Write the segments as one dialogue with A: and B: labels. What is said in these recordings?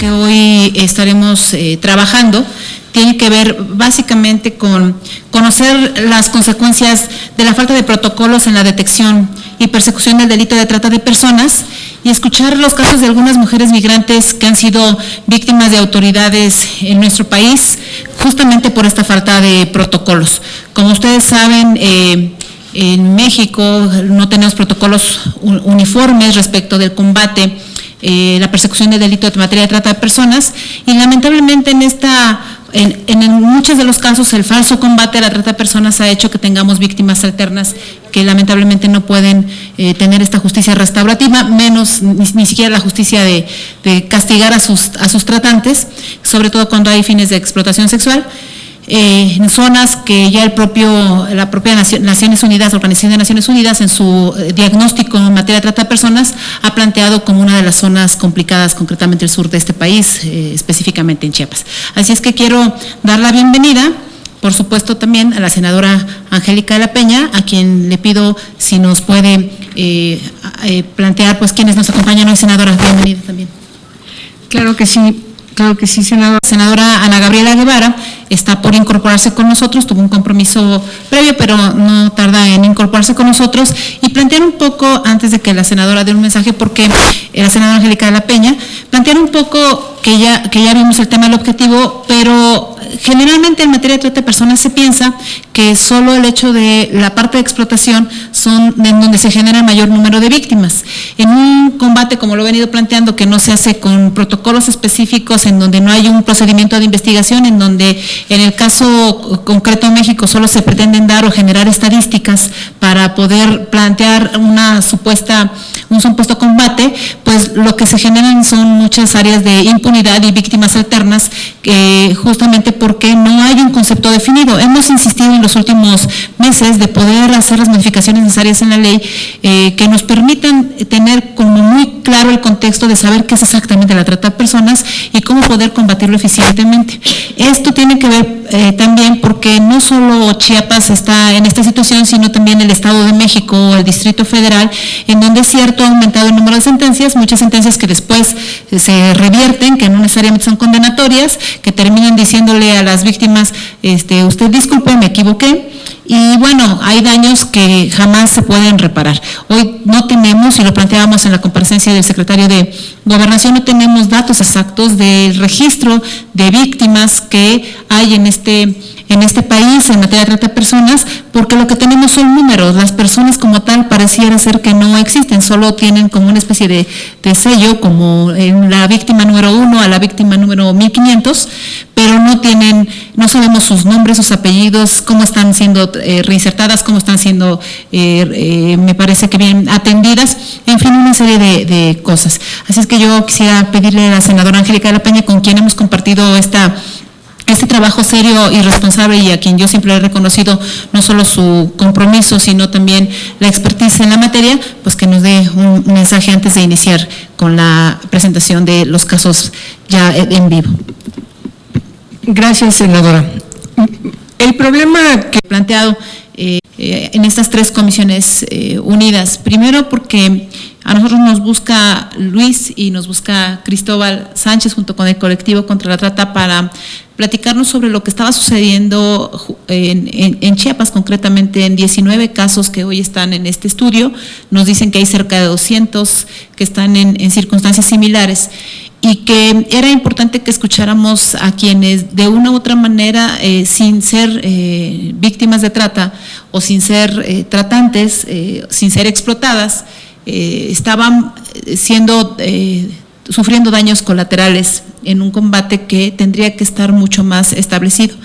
A: que hoy estaremos trabajando tiene que ver básicamente con conocer las consecuencias de la falta de protocolos en la detección y persecución del delito de trata de personas y escuchar los casos de algunas mujeres migrantes que han sido víctimas de autoridades en nuestro país justamente por esta falta de protocolos. Como ustedes saben, en México no tenemos protocolos uniformes respecto del combate, la persecución del delito de materia de trata de personas y lamentablemente en muchos de los casos el falso combate a la trata de personas ha hecho que tengamos víctimas alternas que lamentablemente no pueden tener esta justicia restaurativa, menos ni siquiera la justicia de castigar a sus tratantes, sobre todo cuando hay fines de explotación sexual. En zonas que ya la propia Naciones Unidas, Organización de Naciones Unidas, en su diagnóstico en materia de trata de personas, ha planteado como una de las zonas complicadas, concretamente el sur de este país, específicamente en Chiapas. Así es que quiero dar la bienvenida, por supuesto también a la senadora Angélica de la Peña, a quien le pido si nos puede plantear pues quienes nos acompañan hoy. Senadora, bienvenida también.
B: Claro que sí, senadora.
A: Senadora Ana Gabriela Guevara está por incorporarse con nosotros, tuvo un compromiso previo, pero no tarda en incorporarse con nosotros y plantear un poco, antes de que la senadora dé un mensaje, porque la senadora Angélica de la Peña, plantear un poco que ya vimos el tema del objetivo, pero generalmente en materia de trata de personas se piensa que solo el hecho de la parte de explotación son en donde se genera el mayor número de víctimas. En un combate, como lo he venido planteando, que no se hace con protocolos específicos, en donde no hay un procedimiento de investigación, en donde en el caso concreto de México solo se pretenden dar o generar estadísticas para poder plantear un supuesto combate, pues lo que se generan son muchas áreas de impunidad y víctimas alternas, justamente porque no hay un concepto definido. Hemos insistido en los últimos meses de poder hacer las modificaciones necesarias en la ley que nos permitan tener como muy claro el contexto de saber qué es exactamente la trata de personas y cómo poder combatirlo eficientemente. Esto tiene que ver también porque no solo Chiapas está en esta situación, sino también el Estado de México, el Distrito Federal, en donde es cierto ha aumentado el número de sentencias, muchas sentencias que después se revierten, que no necesariamente son condenatorias, que terminan diciéndole a las víctimas, usted disculpe, me equivoqué. Y bueno, hay daños que jamás se pueden reparar. Hoy no tenemos, y lo planteábamos en la comparecencia del secretario de Gobernación, no tenemos datos exactos del registro de víctimas que hay en este país en materia de trata de personas, porque lo que tenemos son números. Las personas como tal pareciera ser que no existen, solo tienen como una especie de sello, como en la víctima número 1 a la víctima número 1500, pero no sabemos sus nombres, sus apellidos, cómo están siendo reinsertadas, cómo están siendo, me parece que bien atendidas, en fin, una serie de cosas. Así es que yo quisiera pedirle a la senadora Angélica de la Peña, con quien hemos compartido este trabajo serio y responsable y a quien yo siempre he reconocido no solo su compromiso, sino también la expertise en la materia, pues que nos dé un mensaje antes de iniciar con la presentación de los casos ya en vivo.
B: Gracias, senadora. El problema que
A: he planteado en estas tres comisiones unidas, primero porque a nosotros nos busca Luis y nos busca Cristóbal Sánchez junto con el colectivo contra la trata para platicarnos sobre lo que estaba sucediendo en Chiapas, concretamente en 19 casos que hoy están en este estudio. Nos dicen que hay cerca de 200 que están en circunstancias similares y que era importante que escucháramos a quienes de una u otra manera, sin ser víctimas de trata o sin ser tratantes, sin ser explotadas, estaban sufriendo daños colaterales en un combate que tendría que estar mucho más establecido.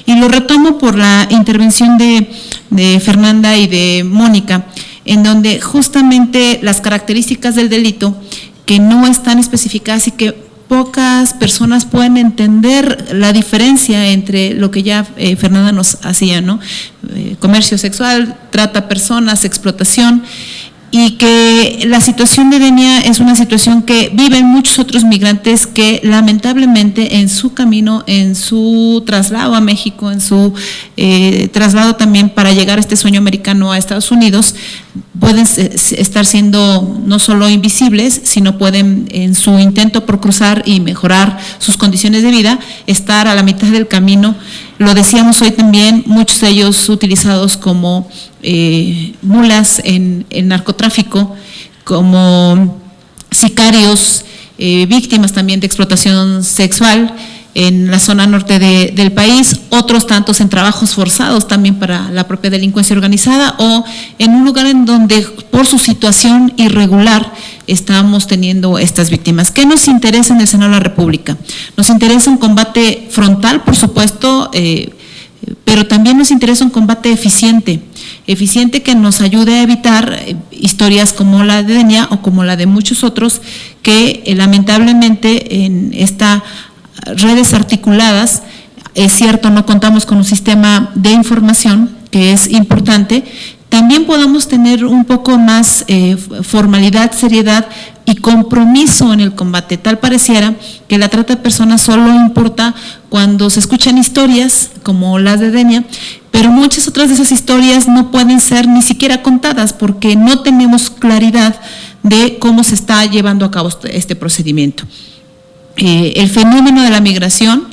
A: Y lo retomo por la intervención de Fernanda y de Mónica, en donde justamente las características del delito que no están especificadas y que pocas personas pueden entender la diferencia entre lo que ya Fernanda nos hacía, ¿no? Comercio sexual, trata de personas, explotación. y que la situación de Denia es una situación que viven muchos otros migrantes que lamentablemente en su camino, en su traslado a México, en su traslado también para llegar a este sueño americano a Estados Unidos, pueden estar siendo no solo invisibles, sino pueden en su intento por cruzar y mejorar sus condiciones de vida, estar a la mitad del camino. Lo decíamos hoy también, muchos de ellos utilizados como mulas en narcotráfico, como sicarios, víctimas también de explotación sexual en la zona norte del país, otros tantos en trabajos forzados también para la propia delincuencia organizada o en un lugar en donde por su situación irregular estamos teniendo estas víctimas. ¿Qué nos interesa en el Senado de la República? Nos interesa un combate frontal, por supuesto, pero también nos interesa un combate eficiente que nos ayude a evitar historias como la de Denia o como la de muchos otros que lamentablemente en esta redes articuladas, es cierto, no contamos con un sistema de información que es importante, también podamos tener un poco más formalidad, seriedad y compromiso en el combate. Tal pareciera que la trata de personas solo importa cuando se escuchan historias como las de Denia, pero muchas otras de esas historias no pueden ser ni siquiera contadas porque no tenemos claridad de cómo se está llevando a cabo este procedimiento. El fenómeno de la migración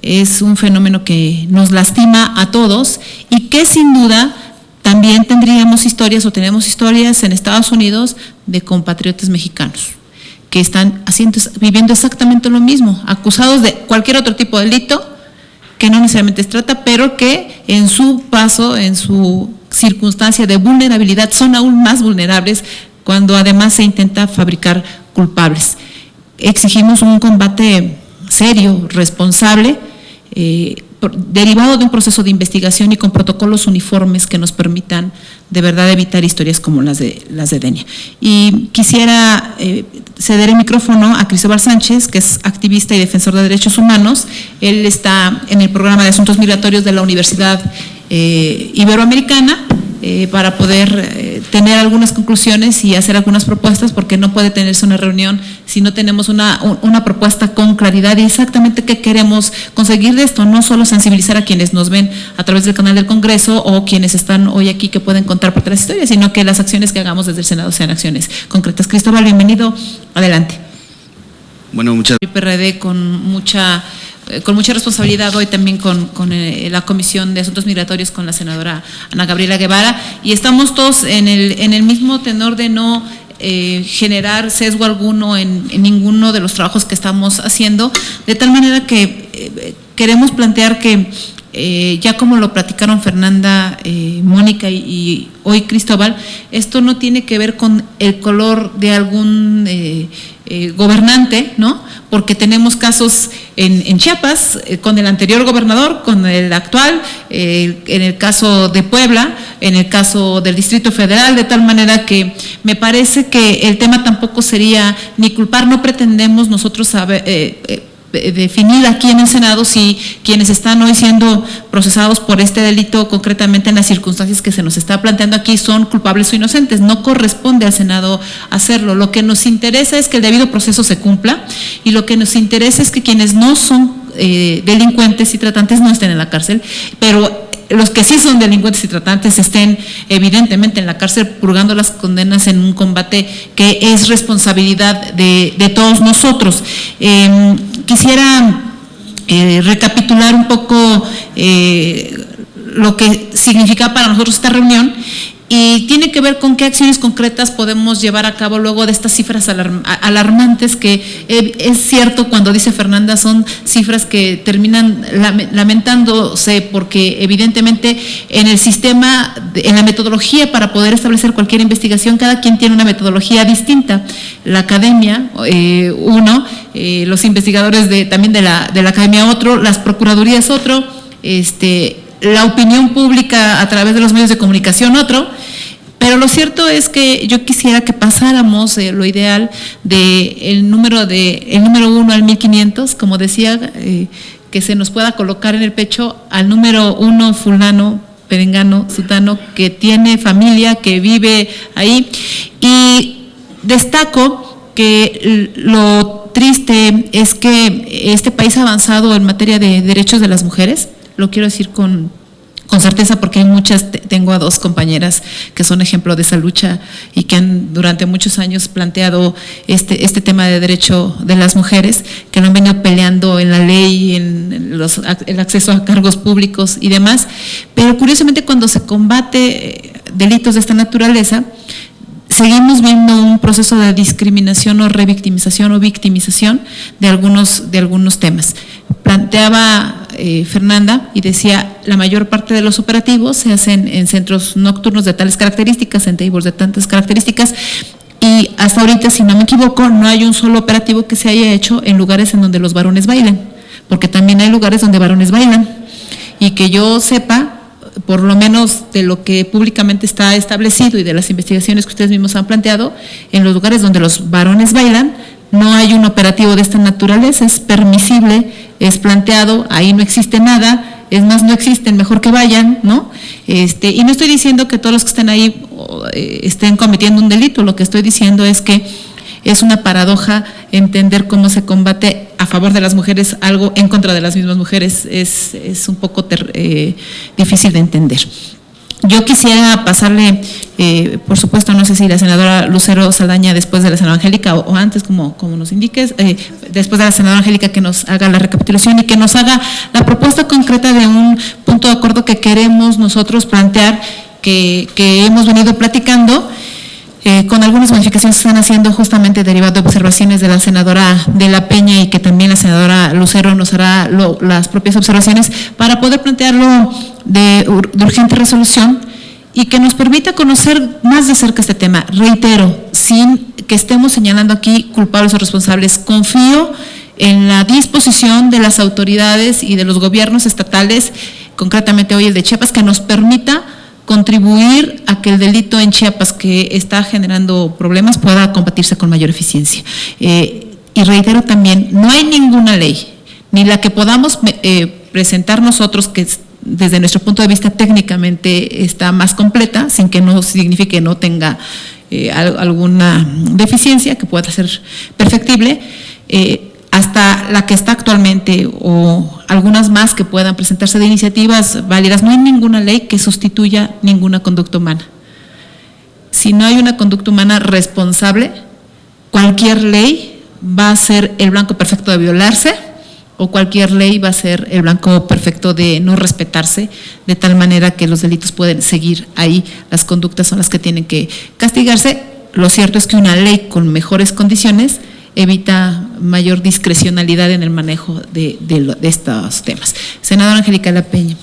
A: es un fenómeno que nos lastima a todos y que sin duda también tendríamos historias o tenemos historias en Estados Unidos de compatriotas mexicanos que están viviendo exactamente lo mismo, acusados de cualquier otro tipo de delito que no necesariamente es trata, pero que en su paso, en su circunstancia de vulnerabilidad son aún más vulnerables cuando además se intenta fabricar culpables. Exigimos un combate serio, responsable, derivado de un proceso de investigación y con protocolos uniformes que nos permitan de verdad evitar historias como las de Denia. Y quisiera ceder el micrófono a Cristóbal Sánchez, que es activista y defensor de derechos humanos. Él está en el programa de asuntos migratorios de la Universidad Iberoamericana, para poder tener algunas conclusiones y hacer algunas propuestas, porque no puede tenerse una reunión si no tenemos una propuesta con claridad y exactamente qué queremos conseguir de esto, no solo sensibilizar a quienes nos ven a través del canal del Congreso o quienes están hoy aquí que pueden contar por otras historias, sino que las acciones que hagamos desde el Senado sean acciones concretas. Cristóbal, bienvenido, adelante.
C: Bueno, muchas
A: gracias. PRD con mucha responsabilidad hoy también con la Comisión de Asuntos Migratorios con la senadora Ana Gabriela Guevara, y estamos todos en el mismo tenor de no generar sesgo alguno en ninguno de los trabajos que estamos haciendo, de tal manera que queremos plantear que ya como lo platicaron Fernanda, Mónica y hoy Cristóbal, esto no tiene que ver con el color de algún gobernante, ¿no? Porque tenemos casos en Chiapas con el anterior gobernador, con el actual, en el caso de Puebla, en el caso del Distrito Federal, de tal manera que me parece que el tema tampoco sería ni culpar, no pretendemos nosotros saber definir aquí en el Senado si quienes están hoy siendo procesados por este delito, concretamente en las circunstancias que se nos está planteando aquí, son culpables o inocentes. No corresponde al Senado hacerlo. Lo que nos interesa es que el debido proceso se cumpla y lo que nos interesa es que quienes no son delincuentes y tratantes no estén en la cárcel, pero los que sí son delincuentes y tratantes estén evidentemente en la cárcel purgando las condenas en un combate que es responsabilidad de todos nosotros. Quisiera recapitular un poco lo que significa para nosotros esta reunión y tiene que ver con qué acciones concretas podemos llevar a cabo luego de estas cifras alarmantes que es cierto, cuando dice Fernanda, son cifras que terminan lamentándose porque evidentemente en el sistema, en la metodología para poder establecer cualquier investigación, cada quien tiene una metodología distinta. La academia, los investigadores también de la academia otro, las procuradurías otro, la opinión pública a través de los medios de comunicación otro, pero lo cierto es que yo quisiera que pasáramos lo ideal del número 1 al 1500, como decía, que se nos pueda colocar en el pecho al número 1 fulano perengano, sutano, que tiene familia, que vive ahí. Y destaco que lo triste es que este país ha avanzado en materia de derechos de las mujeres, lo quiero decir con certeza porque hay muchas, tengo a 2 compañeras que son ejemplo de esa lucha y que han durante muchos años planteado este tema de derecho de las mujeres, que lo han venido peleando en la ley, en el acceso a cargos públicos y demás, pero curiosamente cuando se combate delitos de esta naturaleza, seguimos viendo un proceso de discriminación o revictimización o victimización de algunos temas. Planteaba Fernanda y decía, la mayor parte de los operativos se hacen en centros nocturnos de tales características, en tables de tantas características, y hasta ahorita, si no me equivoco, no hay un solo operativo que se haya hecho en lugares en donde los varones bailan, porque también hay lugares donde varones bailan, y que yo sepa, por lo menos de lo que públicamente está establecido y de las investigaciones que ustedes mismos han planteado, en los lugares donde los varones bailan, no hay un operativo de esta naturaleza, es permisible, es planteado, ahí no existe nada, es más, no existen, mejor que vayan, ¿no? Y no estoy diciendo que todos los que estén ahí estén cometiendo un delito, lo que estoy diciendo es que es una paradoja entender cómo se combate a favor de las mujeres algo en contra de las mismas mujeres, es un poco difícil de entender. Yo quisiera pasarle, por supuesto, no sé si la senadora Lucero Saldaña después de la senadora Angélica o antes, como nos indiques, después de la senadora Angélica que nos haga la recapitulación y que nos haga la propuesta concreta de un punto de acuerdo que queremos nosotros plantear, que hemos venido platicando, con algunas modificaciones que están haciendo justamente derivado de observaciones de la senadora de la Peña y que también la senadora Lucero nos hará las propias observaciones para poder plantearlo de urgente resolución y que nos permita conocer más de cerca este tema. Reitero, sin que estemos señalando aquí culpables o responsables, confío en la disposición de las autoridades y de los gobiernos estatales, concretamente hoy el de Chiapas, que nos permita contribuir a que el delito en Chiapas que está generando problemas pueda combatirse con mayor eficiencia. Y reitero también, no hay ninguna ley, ni la que podamos presentar nosotros, que desde nuestro punto de vista técnicamente está más completa, sin que no signifique no tenga alguna deficiencia que pueda ser perfectible, hasta la que está actualmente o algunas más que puedan presentarse de iniciativas válidas. No hay ninguna ley que sustituya ninguna conducta humana. Si no hay una conducta humana responsable, cualquier ley va a ser el blanco perfecto de violarse o cualquier ley va a ser el blanco perfecto de no respetarse, de tal manera que los delitos pueden seguir ahí, las conductas son las que tienen que castigarse. Lo cierto es que una ley con mejores condiciones evita mayor discrecionalidad en el manejo de estos temas. Senadora Angélica La Peña.